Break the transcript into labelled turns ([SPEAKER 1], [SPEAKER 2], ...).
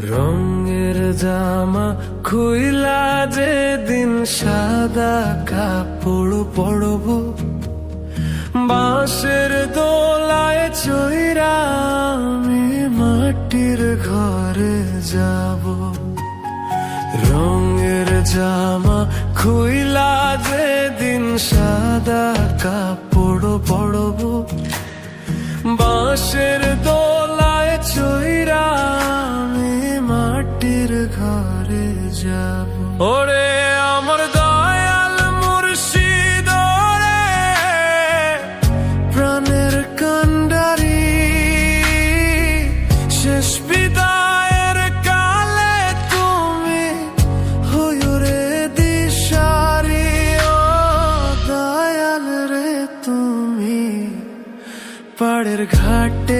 [SPEAKER 1] রঙের জামা খুইলা যেদিন সাদা কাপড় পরব, বাঁশের দোলায় চইরা আমি মাটির ঘরে যাব। রঙের জামা খুইলা যেদিন সাদা কাপড় পরব, বাঁশের দোলায় চইরা আমি মাটির ঘরে যাব। ওরে আমার দয়াল মুর্শিদ রে, প্রাণের কান্ডারি, শেষ বিদায়ের কালে তুমি হইও রে দিশারি। ও দয়াল রে তুমি পাড়ের ঘাটে